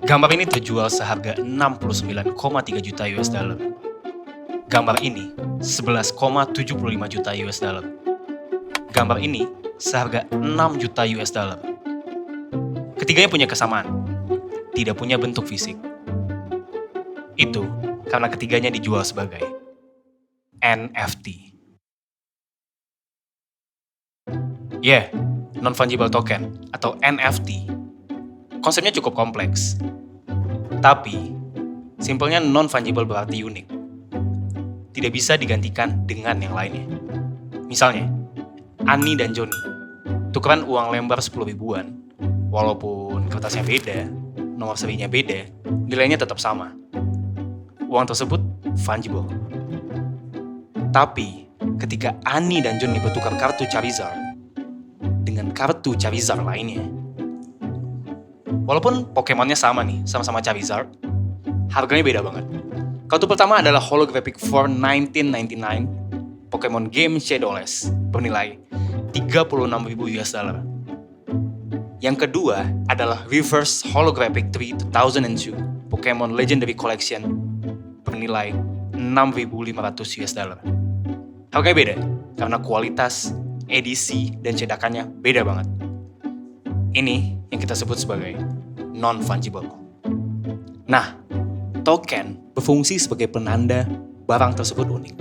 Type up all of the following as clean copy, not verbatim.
Gambar ini terjual seharga 69,3 juta US dollar. Gambar ini 11,75 juta US dollar. Gambar ini seharga 6 juta US dollar. Ketiganya punya kesamaan, tidak punya bentuk fisik. Itu karena ketiganya dijual sebagai NFT. Non-fungible token atau NFT. Konsepnya cukup kompleks. Tapi, simpelnya non-fungible berarti unik. Tidak bisa digantikan dengan yang lainnya. Misalnya, Ani dan Joni tukeran uang lembar 10 ribuan, walaupun kertasnya beda, nomor serinya beda, nilainya tetap sama. Uang tersebut fungible. Tapi, ketika Ani dan Joni bertukar kartu Charizard dengan kartu Charizard lainnya, walaupun Pokemonnya sama nih, sama-sama Charizard, harganya beda banget. Kartu pertama adalah Holographic for 1999 Pokemon Game Shadowless bernilai 36.000 US dollar. Yang kedua adalah Reverse Holographic 3 2002 Pokemon Legendary Collection bernilai 6.500 US dollar. Harganya beda karena kualitas, edisi, dan cetakannya beda banget. Ini yang kita sebut sebagai non-fungible. Nah, token berfungsi sebagai penanda barang tersebut unik.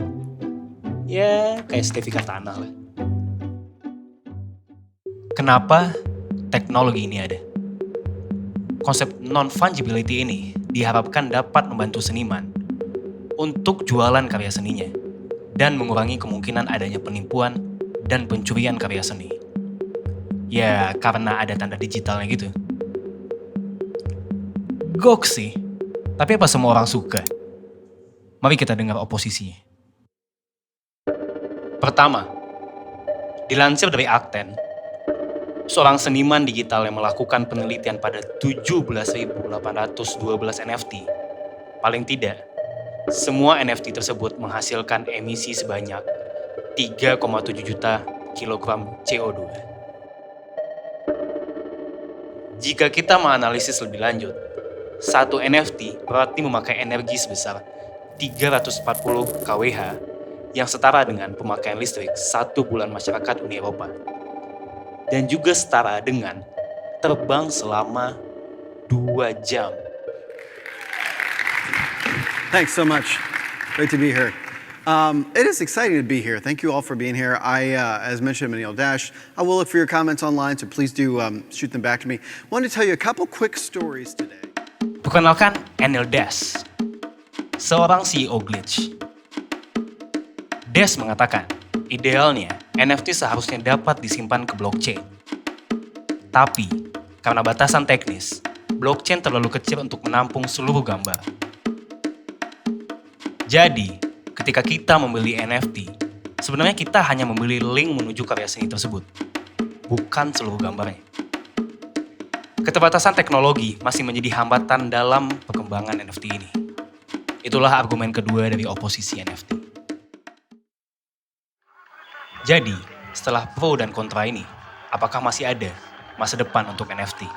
Ya, kayak sertifikat tanah lah. Kenapa teknologi ini ada? Konsep non-fungibility ini diharapkan dapat membantu seniman untuk jualan karya seninya dan mengurangi kemungkinan adanya penipuan dan pencurian karya seni. Ya, karena ada tanda digitalnya gitu. Gok sih, tapi apa semua orang suka? Mari kita dengar oposisinya. Pertama, dilansir dari Akten, seorang seniman digital yang melakukan penelitian pada 17.812 NFT. Paling tidak, semua NFT tersebut menghasilkan emisi sebanyak 3,7 juta kilogram CO2. Jika kita menganalisis lebih lanjut, satu NFT berarti memakai energi sebesar 340 kWh yang setara dengan pemakaian listrik 1 bulan masyarakat Uni Eropa. Dan juga setara dengan terbang selama 2 jam. Thanks so much. Great to be here. It is exciting to be here. Thank you all for being here. As mentioned, I'm Anil Dash. I will look for your comments online, so please do shoot them back to me. I wanted to tell you a couple quick stories today. Perkenalkan Anil Dash, seorang CEO Glitch. Dash mengatakan, idealnya NFT seharusnya dapat disimpan ke blockchain. Tapi, karena batasan teknis, blockchain terlalu kecil untuk menampung seluruh gambar. Jadi, ketika kita membeli NFT, sebenarnya kita hanya membeli link menuju karya seni tersebut, bukan seluruh gambarnya. Keterbatasan teknologi masih menjadi hambatan dalam perkembangan NFT ini. Itulah argumen kedua dari oposisi NFT. Jadi, setelah pro dan kontra ini, apakah masih ada masa depan untuk NFT?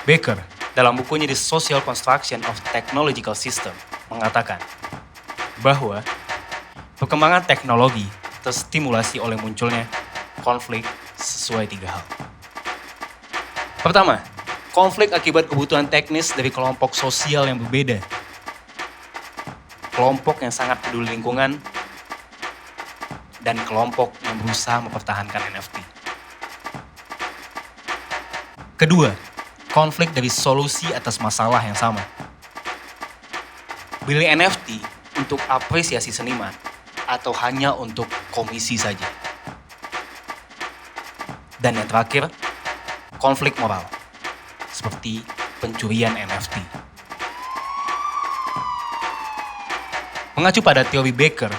Baker, dalam bukunya The Social Construction of Technological System, mengatakan bahwa perkembangan teknologi terstimulasi oleh munculnya konflik sesuai 3 hal. Pertama, konflik akibat kebutuhan teknis dari kelompok sosial yang berbeda. Kelompok yang sangat peduli lingkungan dan kelompok yang berusaha mempertahankan NFT. Kedua, konflik dari solusi atas masalah yang sama. Beli NFT untuk apresiasi seniman atau hanya untuk komisi saja. Dan yang terakhir, konflik moral, seperti pencurian NFT. Mengacu pada teori Baker,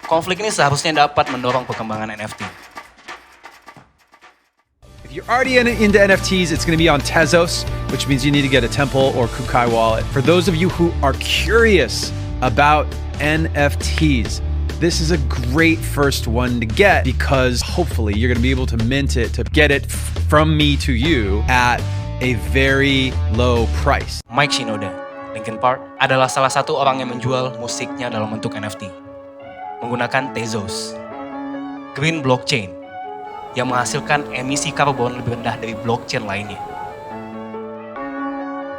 konflik ini seharusnya dapat mendorong perkembangan NFT. If you're already into NFTs, it's going to be on Tezos, which means you need to get a Temple or Kukai wallet. For those of you who are curious about NFTs, this is a great first one to get because hopefully you're going to be able to mint it, to get it from me to you at a very low price. Mike Shinoda, Linkin Park, adalah salah satu orang yang menjual musiknya dalam bentuk NFT menggunakan Tezos, green blockchain yang menghasilkan emisi karbon lebih rendah dari blockchain lainnya.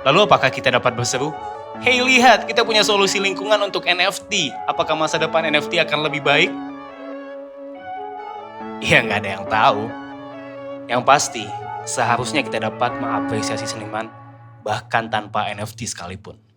Lalu apakah kita dapat berseru, "Hey, lihat, kita punya solusi lingkungan untuk NFT. Apakah masa depan NFT akan lebih baik?" Ya, nggak ada yang tahu. Yang pasti, seharusnya kita dapat mengapresiasi seniman bahkan tanpa NFT sekalipun.